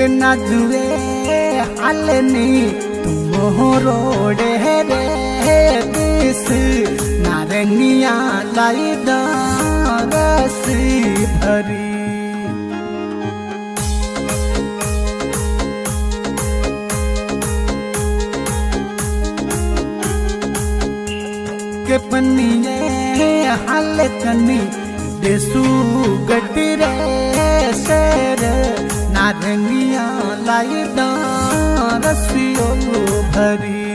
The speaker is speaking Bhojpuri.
ना जुए हालनी तुम रोडे रे दिस नारंगिया लाई रस भरी के पन्निये हाल कनी देसू गड्डी रे शेर नारंगिया लाई रसियो भरी।